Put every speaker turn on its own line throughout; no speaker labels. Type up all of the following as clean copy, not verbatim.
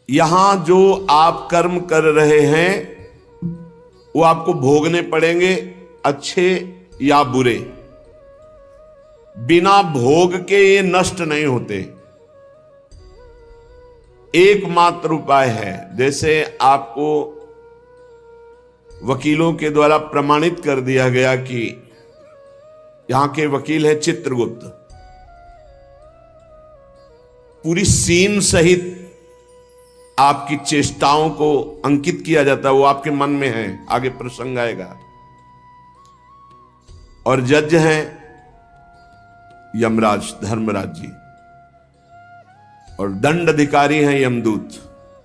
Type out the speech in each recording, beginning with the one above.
यहां जो आप कर्म कर रहे हैं वो आपको भोगने पड़ेंगे, अच्छे या बुरे। बिना भोग के ये नष्ट नहीं होते। एकमात्र उपाय है, जैसे आपको वकीलों के द्वारा प्रमाणित कर दिया गया कि यहां के वकील है चित्रगुप्त, पूरी सीन सहित आपकी चेष्टाओं को अंकित किया जाता है, वो आपके मन में है, आगे प्रसंग आएगा। और जज हैं यमराज धर्मराज जी, और दंड अधिकारी हैं यमदूत,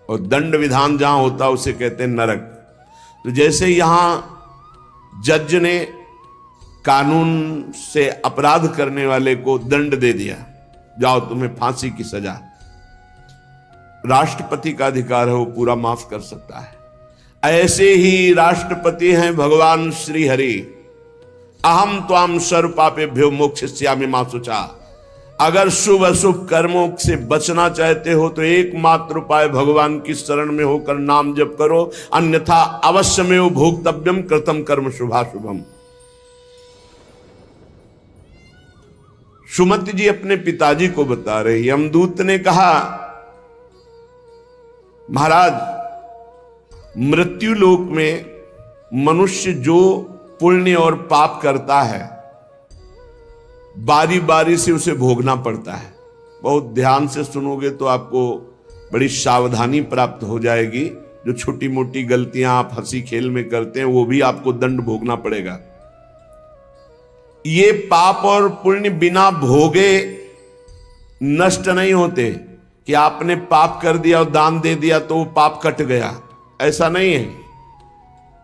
और दंड विधान जहां होता है उसे कहते हैं नरक। तो जैसे यहां जज ने कानून से अपराध करने वाले को दंड दे दिया, जाओ तुम्हें फांसी की सजा, राष्ट्रपति का अधिकार है, वो पूरा माफ कर सकता है। ऐसे ही राष्ट्रपति हैं भगवान श्री हरि। अहम त्वाम सर्व पापेभ्यो मोक्षयिष्यामि मा शुचा। अगर शुभ अशुभ कर्मों से बचना चाहते हो तो एकमात्र उपाय भगवान की शरण में होकर नाम जप करो, अन्यथा अवश्यमेव भोक्तव्यम कृतम कर्म शुभाशुभम। सुमति जी अपने पिताजी को बता रहे, यमदूत ने कहा महाराज, मृत्यु लोक में मनुष्य जो पुण्य और पाप करता है बारी बारी से उसे भोगना पड़ता है। बहुत ध्यान से सुनोगे तो आपको बड़ी सावधानी प्राप्त हो जाएगी। जो छोटी मोटी गलतियां आप हंसी खेल में करते हैं वो भी आपको दंड भोगना पड़ेगा। ये पाप और पुण्य बिना भोगे नष्ट नहीं होते कि आपने पाप कर दिया और दान दे दिया तो वो पाप कट गया, ऐसा नहीं है।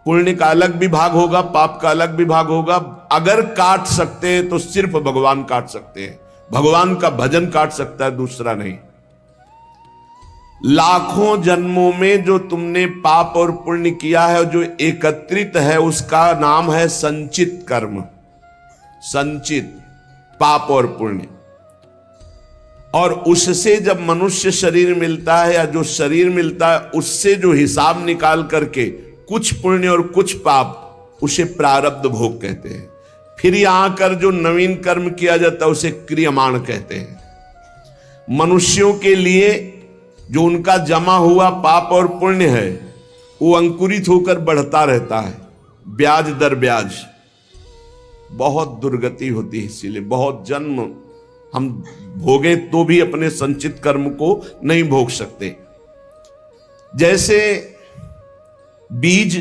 पुण्य का अलग विभाग होगा, पाप का अलग विभाग होगा। अगर काट सकते हैं तो सिर्फ भगवान काट सकते हैं, भगवान का भजन काट सकता है, दूसरा नहीं। लाखों जन्मों में जो तुमने पाप और पुण्य किया है, जो एकत्रित है, उसका नाम है संचित कर्म। संचित पाप और पुण्य, और उससे जब मनुष्य शरीर मिलता है या जो शरीर मिलता है उससे जो हिसाब निकाल करके कुछ पुण्य और कुछ पाप, उसे प्रारब्ध भोग कहते हैं। फिर यहां कर जो नवीन कर्म किया जाता है उसे क्रियमाण कहते हैं। मनुष्यों के लिए जो उनका जमा हुआ पाप और पुण्य है वो अंकुरित होकर बढ़ता रहता है, ब्याज दर ब्याज। बहुत दुर्गति होती है, इसीलिए बहुत जन्म हम भोगे तो भी अपने संचित कर्म को नहीं भोग सकते। जैसे बीज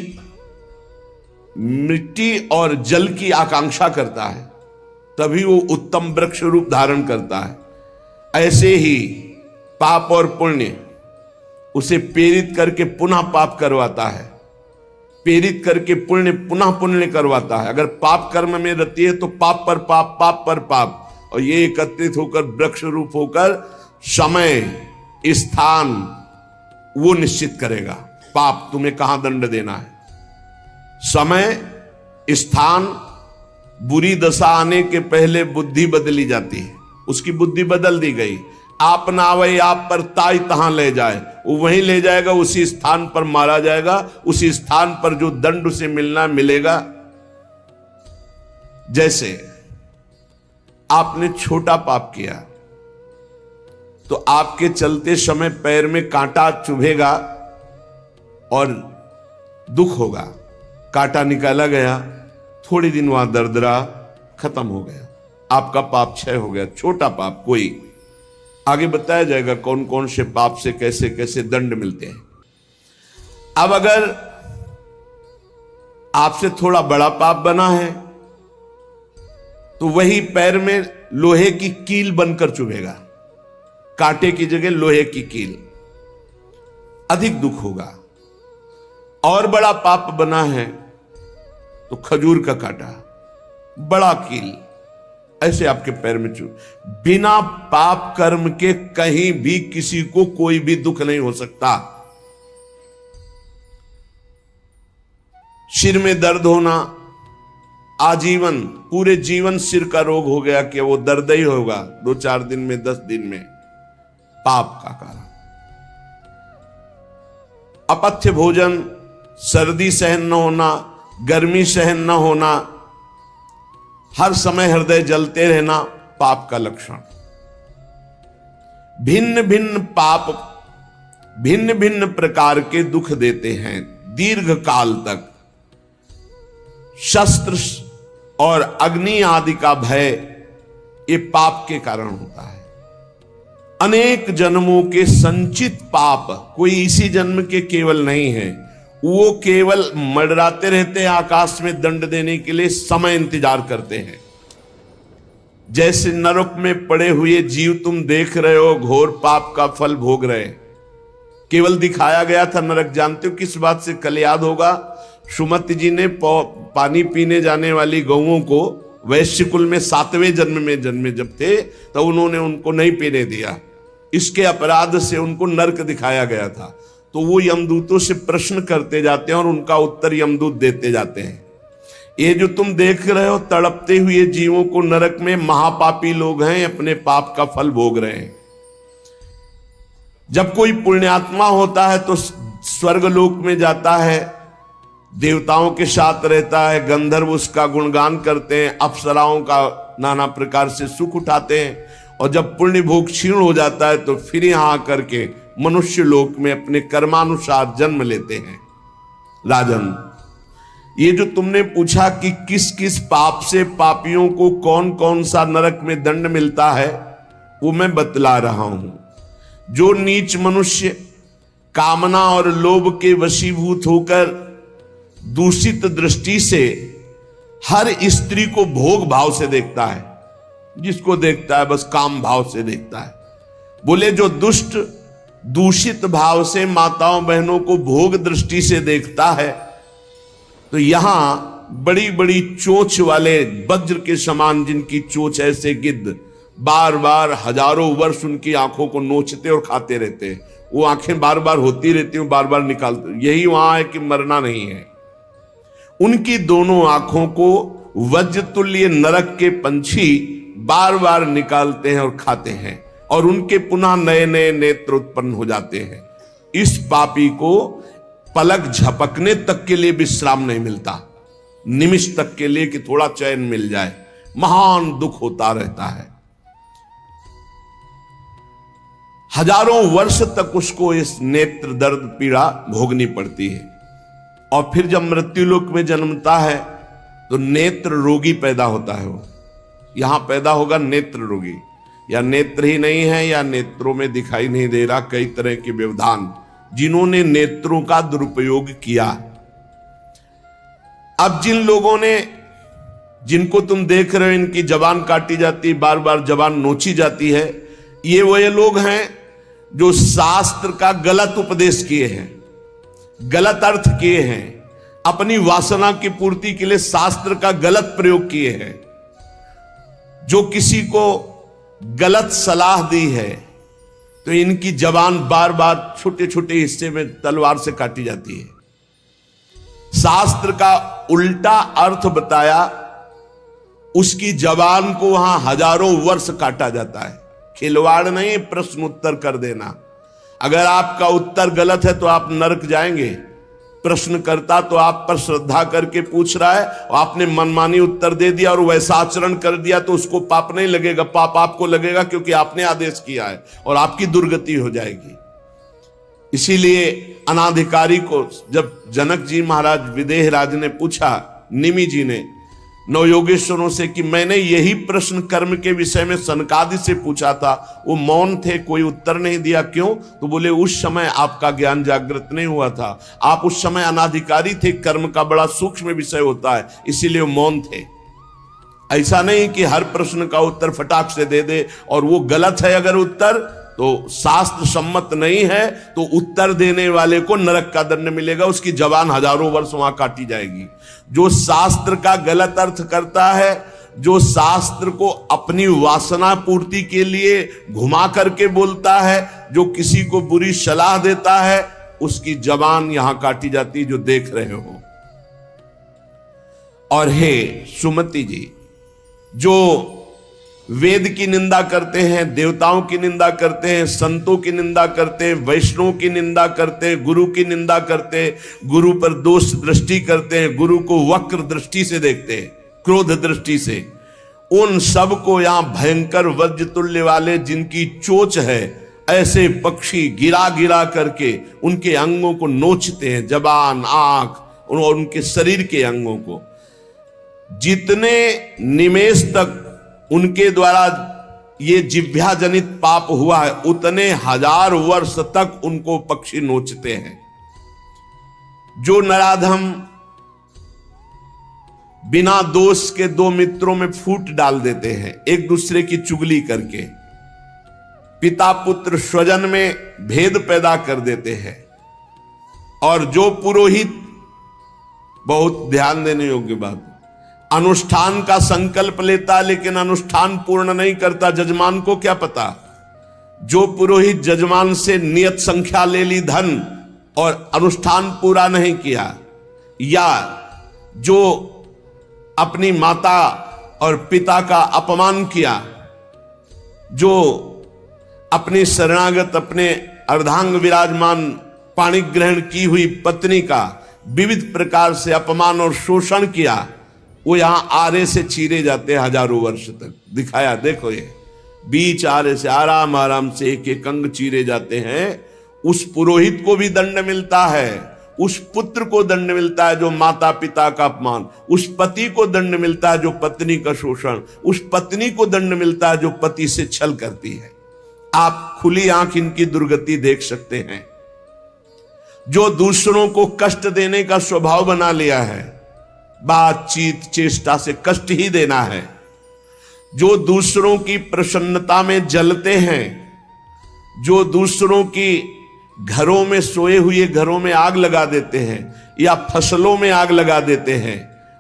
मिट्टी और जल की आकांक्षा करता है तभी वो उत्तम वृक्ष रूप धारण करता है, ऐसे ही पाप और पुण्य उसे प्रेरित करके पुनः पाप करवाता है, प्रेरित करके पुण्य पुनः पुण्य करवाता है। अगर पाप कर्म में रहती है तो पाप पर पाप, पाप पर पाप, और ये एकत्रित होकर वृक्ष रूप होकर समय स्थान वो निश्चित करेगा। पाप तुम्हें कहां दंड देना है, समय स्थान। बुरी दशा आने के पहले बुद्धि बदली जाती है, उसकी बुद्धि बदल दी गई। आप ना आवे आप पर ताई तहां ले जाए, वो वहीं ले जाएगा, उसी स्थान पर मारा जाएगा, उसी स्थान पर जो दंड उसे मिलना मिलेगा। जैसे आपने छोटा पाप किया तो आपके चलते समय पैर में कांटा चुभेगा और दुख होगा। कांटा निकाला गया, थोड़ी दिन वहां दर्द रहा, खत्म हो गया, आपका पाप क्षय हो गया। छोटा पाप कोई, आगे बताया जाएगा कौन कौन से पाप से कैसे कैसे दंड मिलते हैं। अब अगर आपसे थोड़ा बड़ा पाप बना है तो वही पैर में लोहे की कील बनकर चुभेगा, कांटे की जगह लोहे की कील, अधिक दुख होगा। और बड़ा पाप बना है तो खजूर का कांटा, बड़ा कील, ऐसे आपके पैर में चुभ। बिना पाप कर्म के कहीं भी किसी को कोई भी दुख नहीं हो सकता। सिर में दर्द होना, आजीवन पूरे जीवन सिर का रोग हो गया कि वो दर्द ही होगा 2-4 दिन में, 10 दिन में, पाप का कारण। अपथ्य भोजन, सर्दी सहन न होना, गर्मी सहन न होना, हर समय हृदय जलते रहना पाप का लक्षण। भिन्न भिन्न पाप भिन्न भिन्न प्रकार के दुख देते हैं दीर्घ काल तक। शस्त्र और अग्नि आदि का भय ये पाप के कारण होता है। अनेक जन्मों के संचित पाप, कोई इसी जन्म के केवल नहीं है, वो केवल मंडराते रहते हैं आकाश में दंड देने के लिए, समय इंतजार करते हैं। जैसे नरक में पड़े हुए जीव तुम देख रहे हो, घोर पाप का फल भोग रहे, केवल दिखाया गया था नरक। जानते हो किस बात से? कल याद होगा, सुमति जी ने पानी पीने जाने वाली गौओं को वैश्य कुल में 7वें जन्म में जन्मे जब थे, तो उन्होंने उनको नहीं पीने दिया। इसके अपराध से उनको नरक दिखाया गया था। तो वो यमदूतों से प्रश्न करते जाते हैं और उनका उत्तर यमदूत देते जाते हैं। ये जो तुम देख रहे हो तड़पते हुए जीवों को नरक में, महापापी लोग हैं, अपने पाप का फल भोग रहे हैं। जब कोई पुण्यात्मा होता है तो स्वर्गलोक में जाता है, देवताओं के साथ रहता है, गंधर्व उसका गुणगान करते हैं, अप्सराओं का नाना प्रकार से सुख उठाते हैं। और जब पुण्य भोग क्षीण हो जाता है तो फिर यहां आकर के मनुष्य लोक में अपने कर्मानुसार जन्म लेते हैं। राजन, ये जो तुमने पूछा कि किस किस पाप से पापियों को कौन कौन सा नरक में दंड मिलता है, वो मैं बतला रहा हूं। जो नीच मनुष्य कामना और लोभ के वशीभूत होकर दूषित दृष्टि से हर स्त्री को भोग भाव से देखता है, जिसको देखता है बस काम भाव से देखता है। बोले जो दुष्ट दूषित भाव से माताओं बहनों को भोग दृष्टि से देखता है, तो यहां बड़ी बड़ी चोंच वाले वज्र के समान जिनकी चोंच ऐसे गिद्ध बार बार हजारों वर्ष उनकी आंखों को नोचते और खाते रहते हैं। वो आंखें बार बार होती रहती हूं, बार बार निकालते, यही वहां है कि मरना नहीं है। उनकी दोनों आंखों को वज्र तुल्य नरक के पंछी बार बार निकालते हैं और खाते हैं, और उनके पुनः नए नए नेत्र उत्पन्न हो जाते हैं। इस पापी को पलक झपकने तक के लिए विश्राम नहीं मिलता, निमिष तक के लिए कि थोड़ा चैन मिल जाए, महान दुख होता रहता है। हजारों वर्ष तक उसको इस नेत्र दर्द पीड़ा भोगनी पड़ती है। और फिर जब मृत्युलोक में जन्मता है तो नेत्र रोगी पैदा होता है। वो यहां पैदा होगा नेत्र रोगी, या नेत्र ही नहीं है या नेत्रों में दिखाई नहीं दे रहा, कई तरह के व्यवधान, जिन्होंने नेत्रों का दुरुपयोग किया। अब जिन लोगों ने, जिनको तुम देख रहे हो इनकी जबान काटी जाती, बार बार जबान नोची जाती है, ये वही लोग हैं जो शास्त्र का गलत उपदेश किए हैं, गलत अर्थ किए हैं, अपनी वासना की पूर्ति के लिए शास्त्र का गलत प्रयोग किए हैं। जो किसी को गलत सलाह दी है तो इनकी जबान बार बार छोटे छोटे हिस्से में तलवार से काटी जाती है। शास्त्र का उल्टा अर्थ बताया, उसकी जबान को वहां हजारों वर्ष काटा जाता है। खिलवाड़ नहीं, प्रश्न उत्तर कर देना। अगर आपका उत्तर गलत है तो आप नरक जाएंगे। प्रश्नकर्ता तो आप पर श्रद्धा करके पूछ रहा है, और आपने मनमानी उत्तर दे दिया और वैसा आचरण कर दिया तो उसको पाप नहीं लगेगा, पाप आपको लगेगा क्योंकि आपने आदेश किया है और आपकी दुर्गति हो जाएगी। इसीलिए अनाधिकारी को जब जनक जी महाराज विदेह राज ने पूछा, निमि जी ने नवयोगेश्वरों से कि मैंने यही प्रश्न कर्म के विषय में सनकादि से पूछा था, वो मौन थे, कोई उत्तर नहीं दिया, क्यों? तो बोले उस समय आपका ज्ञान जागृत नहीं हुआ था, आप उस समय अनाधिकारी थे, कर्म का बड़ा सूक्ष्म विषय होता है, इसीलिए मौन थे। ऐसा नहीं कि हर प्रश्न का उत्तर फटाक से दे दे, और वो गलत है अगर उत्तर तो शास्त्र सम्मत नहीं है तो उत्तर देने वाले को नरक का दंड मिलेगा, उसकी जबान हजारों वर्ष वहां काटी जाएगी। जो शास्त्र का गलत अर्थ करता है, जो शास्त्र को अपनी वासना पूर्ति के लिए घुमा करके बोलता है, जो किसी को बुरी सलाह देता है, उसकी जबान यहां काटी जाती, जो देख रहे हो। और हे सुमति जी, जो वेद की निंदा करते हैं, देवताओं की निंदा करते हैं, संतों की निंदा करते हैं, वैष्णव की निंदा करते हैं, गुरु की निंदा करते हैं, गुरु पर दोष दृष्टि करते हैं, गुरु को वक्र दृष्टि से देखते हैं, क्रोध दृष्टि से। उन सब को यहां भयंकर वज्र तुल्य वाले जिनकी चोंच है, ऐसे पक्षी गिरा गिरा करके उनके अंगों को नोचते हैं, जबान, आंख और उनके शरीर के अंगों को। जितने निमेष तक उनके द्वारा ये जिह्वा जनित पाप हुआ है, उतने 1000 वर्ष तक उनको पक्षी नोचते हैं। जो नराधम बिना दोष के दो मित्रों में फूट डाल देते हैं, एक दूसरे की चुगली करके, पिता पुत्र स्वजन में भेद पैदा कर देते हैं, और जो पुरोहित, बहुत ध्यान देने योग्य बात, अनुष्ठान का संकल्प लेता लेकिन अनुष्ठान पूर्ण नहीं करता, जजमान को क्या पता। जो पुरोहित जजमान से नियत संख्या ले ली धन और अनुष्ठान पूरा नहीं किया, या जो अपनी माता और पिता का अपमान किया, जो अपनी शरणागत, अपने अर्धांग विराजमान पाणी ग्रहण की हुई पत्नी का विविध प्रकार से अपमान और शोषण किया, वो यहां आरे से चीरे जाते हैं 1000 वर्ष तक। दिखाया, देखो ये बीच आरे से आराम आराम से एक एक अंग चीरे जाते हैं। उस पुरोहित को भी दंड मिलता है, उस पुत्र को दंड मिलता है जो माता पिता का अपमान, उस पति को दंड मिलता है जो पत्नी का शोषण, उस पत्नी को दंड मिलता है जो पति से छल करती है। आप खुली आंख इनकी दुर्गति देख सकते हैं। जो दूसरों को कष्ट देने का स्वभाव बना लिया है, बातचीत चेष्टा से कष्ट ही देना है, जो दूसरों की प्रसन्नता में जलते हैं, जो दूसरों की घरों में, सोए हुए घरों में आग लगा देते हैं या फसलों में आग लगा देते हैं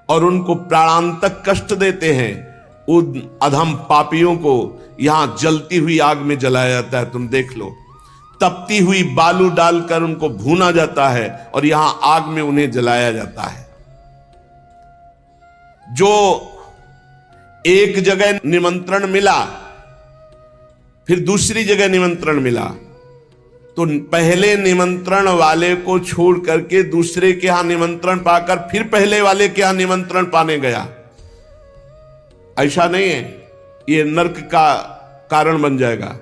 और उनको प्राणांतक कष्ट देते हैं, उन अधम पापियों को यहां जलती हुई आग में जलाया जाता है। तुम देख लो, तपती हुई बालू डालकर उनको भूना जाता है और यहां आग में उन्हें जलाया जाता है। जो एक जगह निमंत्रण मिला, फिर दूसरी जगह निमंत्रण मिला, तो पहले निमंत्रण वाले को छोड़ करके दूसरे के यहां निमंत्रण पाकर फिर पहले वाले के यहां निमंत्रण पाने गया। ऐसा नहीं है, ये नरक का कारण बन जाएगा।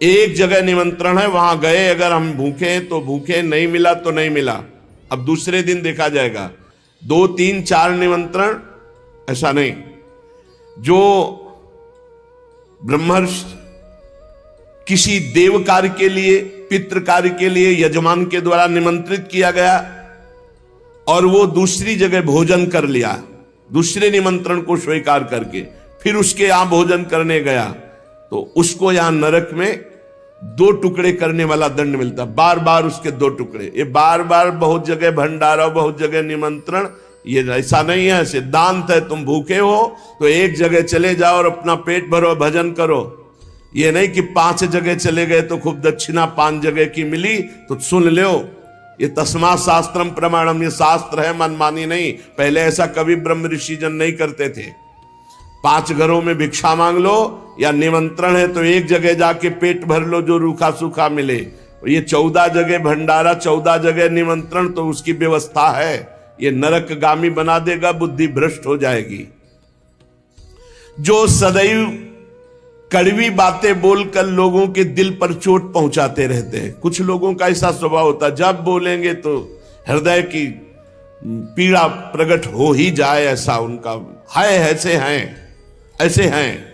एक जगह निमंत्रण है, वहां गए, अगर हम भूखे हैं तो भूखे, नहीं मिला तो नहीं मिला, अब दूसरे दिन देखा जाएगा। 2 3 4 निमंत्रण, ऐसा नहीं। जो ब्रह्मर्षि किसी देव कार्य के लिए, पितृ कार्य के लिए यजमान के द्वारा निमंत्रित किया गया और वो दूसरी जगह भोजन कर लिया, दूसरे निमंत्रण को स्वीकार करके फिर उसके यहां भोजन करने गया, तो उसको यहां नरक में 2 टुकड़े करने वाला दंड मिलता। बार बार उसके 2 टुकड़े, ये बार बार बहुत जगह भंडारा, बहुत जगह निमंत्रण, ये ऐसा नहीं है। सिद्धांत है, तुम भूखे हो तो एक जगह चले जाओ और अपना पेट भरो, भजन करो। ये नहीं कि 5 जगह चले गए तो खूब दक्षिणा 5 जगह की मिली तो सुन लो। ये तस्मा शास्त्रम प्रमाणम, ये शास्त्र है, मनमानी नहीं। पहले ऐसा कभी ब्रह्म ऋषि जन नहीं करते थे। 5 घरों में भिक्षा मांग लो, या निमंत्रण है तो एक जगह जाके पेट भर लो जो रूखा सूखा मिले। ये 14 जगह भंडारा, 14 जगह निमंत्रण, तो उसकी व्यवस्था है। ये नरकगामी बना देगा, बुद्धि भ्रष्ट हो जाएगी। जो सदैव कड़वी बातें बोलकर लोगों के दिल पर चोट पहुंचाते रहते हैं, कुछ लोगों का ऐसा स्वभाव होता है, जब बोलेंगे तो हृदय की पीड़ा प्रकट हो ही जाए, ऐसा उनका है। ऐसे हैं, ऐसे हैं,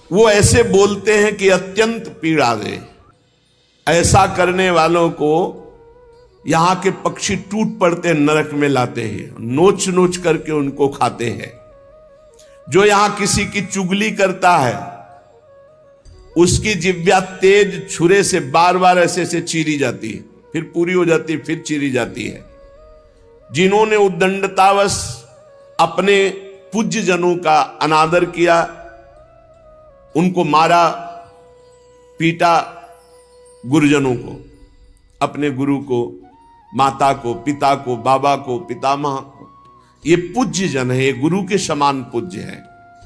वो ऐसे बोलते हैं कि अत्यंत पीड़ा दे। ऐसा करने वालों को यहां के पक्षी टूट पड़ते, नरक में लाते हैं, नोच नोच करके उनको खाते हैं। जो यहां किसी की चुगली करता है, उसकी जिह्वा तेज छुरे से बार बार ऐसे ऐसे चीरी जाती है, फिर पूरी हो जाती है, फिर चीरी जाती है। जिन्होंने उद्दंडतावश अपने पूज्य जनों का अनादर किया, उनको मारा, पीटा, गुरुजनों को, अपने गुरु को, माता को, पिता को, बाबा को, पितामह को, ये पूज्य जन है, ये गुरु के समान पूज्य है।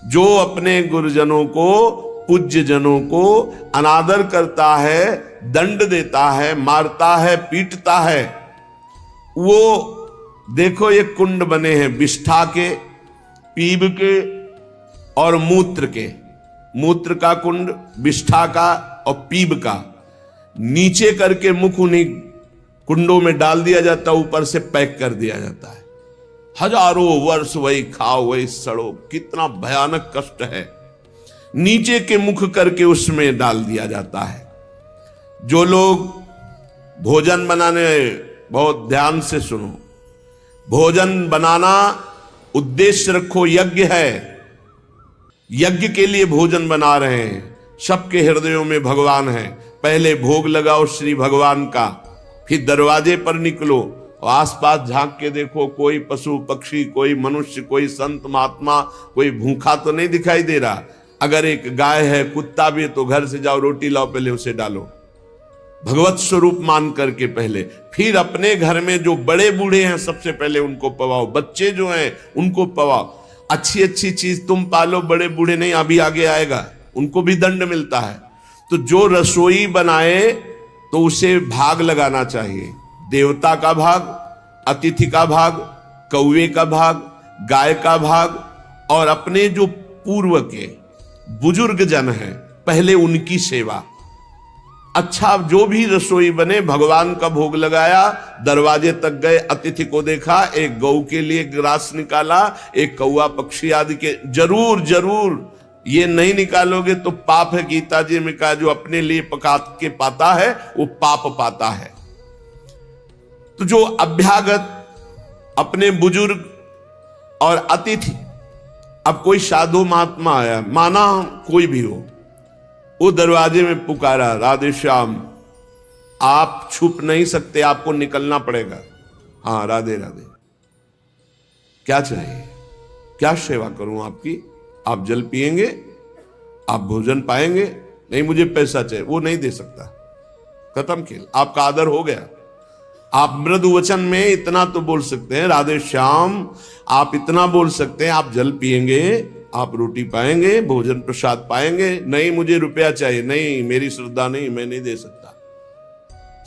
जो अपने गुरुजनों को, पूज्य जनों को अनादर करता है, दंड देता है, मारता है, पीटता है, वो देखो ये कुंड बने हैं विष्ठा के, पीब के और मूत्र के। मूत्र का कुंड, विष्ठा का और पीब का। नीचे करके मुख उन्हीं कुंडों में डाल दिया जाता, ऊपर से पैक कर दिया जाता है। हजारों वर्ष वही खाओ वही सड़ो, कितना भयानक कष्ट है। नीचे के मुख करके उसमें डाल दिया जाता है। जो लोग भोजन बनाने, बहुत ध्यान से सुनो, भोजन बनाना उद्देश्य रखो, यज्ञ है, यज्ञ के लिए भोजन बना रहे हैं। सबके हृदयों में भगवान है। पहले भोग लगाओ श्री भगवान का, फिर दरवाजे पर निकलो और आसपास झांक के देखो, कोई पशु पक्षी, कोई मनुष्य, कोई संत महात्मा, कोई भूखा तो नहीं दिखाई दे रहा। अगर एक गाय है, कुत्ता भी है, तो घर से जाओ, रोटी लाओ, पहले उसे डालो, भगवत स्वरूप मान करके पहले। फिर अपने घर में जो बड़े बूढ़े हैं सबसे पहले उनको पवाओ, बच्चे जो हैं उनको पवाओ। अच्छी अच्छी चीज तुम पालो, बड़े बूढ़े नहीं, अभी आगे आएगा, उनको भी दंड मिलता है। तो जो रसोई बनाए तो उसे भाग लगाना चाहिए। देवता का भाग, अतिथि का भाग, कौवे का भाग, गाय का भाग, और अपने जो पूर्व के बुजुर्ग जन हैं पहले उनकी सेवा। अच्छा, जो भी रसोई बने, भगवान का भोग लगाया, दरवाजे तक गए, अतिथि को देखा, एक गौ के लिए ग्रास निकाला, एक कौवा पक्षी आदि के, जरूर जरूर ये नहीं निकालोगे तो पाप है। गीता जी में कहा, जो अपने लिए पका के पाता है वो पाप पाता है। तो जो अभ्यागत, अपने बुजुर्ग और अतिथि, अब कोई साधु महात्मा आया, माना कोई भी हो, वो दरवाजे में पुकारा, राधे श्याम, आप छुप नहीं सकते, आपको निकलना पड़ेगा। हाँ, राधे राधे, क्या चाहिए, क्या सेवा करूं आपकी? आप जल पिएंगे, आप भोजन पाएंगे? नहीं, मुझे पैसा चाहिए। वो नहीं दे सकता, खत्म खेल, आपका आदर हो गया। आप मृदु वचन में इतना तो बोल सकते हैं, राधे श्याम, आप इतना बोल सकते हैं, आप जल पिएंगे, आप रोटी पाएंगे, भोजन प्रसाद पाएंगे। नहीं, मुझे रुपया चाहिए। नहीं, मेरी श्रद्धा नहीं, मैं नहीं दे सकता,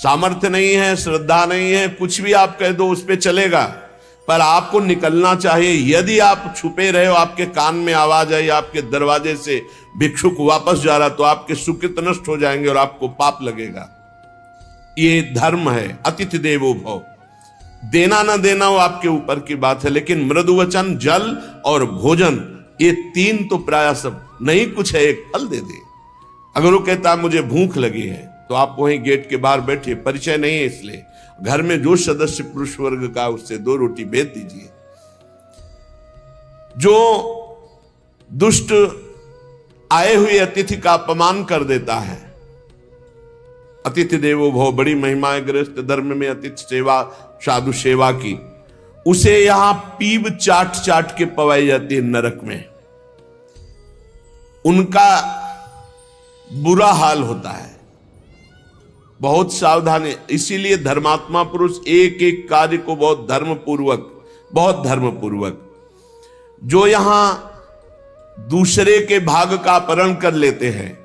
सामर्थ्य नहीं है, श्रद्धा नहीं है, कुछ भी आप कह दो उस पे चलेगा, पर आपको निकलना चाहिए। यदि आप छुपे रहे हो, आपके कान में आवाज आई, आपके दरवाजे से भिक्षुक वापस जा रहा, तो आपके सुकृत नष्ट हो जाएंगे और आपको पाप लगेगा। ये धर्म है, अतिथि देवो भव। देना ना देना वो आपके ऊपर की बात है, लेकिन मृदु वचन, जल और भोजन, ये तीन तो प्राय सब, नहीं कुछ है एक फल दे दे। अगर वो कहता है मुझे भूख लगी है, तो आप वहीं गेट के बाहर बैठे, परिचय नहीं है इसलिए, घर में जो सदस्य पुरुष वर्ग का, उससे 2 रोटी भेज दीजिए। जो दुष्ट आए हुए अतिथि का अपमान कर देता है, अतिथि देवो भव, बड़ी महिमा ग्रस्त धर्म में अतिथि सेवा, साधु सेवा की, उसे यहां पीब चाट चाट के पवाई जाती है नरक में। उनका बुरा हाल होता है, बहुत सावधानी। इसीलिए धर्मात्मा पुरुष एक एक कार्य को बहुत धर्मपूर्वक, जो यहां दूसरे के भाग का अपहरण कर लेते हैं,